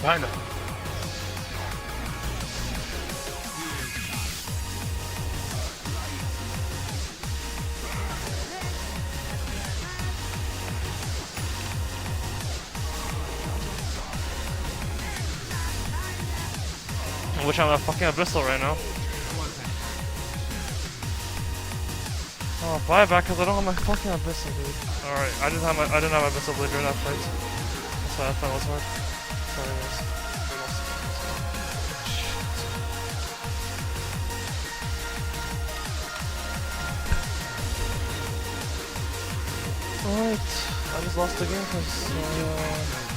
Kinda. I wish I'm a fucking Abyssal right now. Oh, buy it back because I don't have my fucking Abyssal, dude. Alright, I didn't have Abyssal Blade during that fight. That's why that fight was hard. Sorry, guys. Alright, I just lost the game because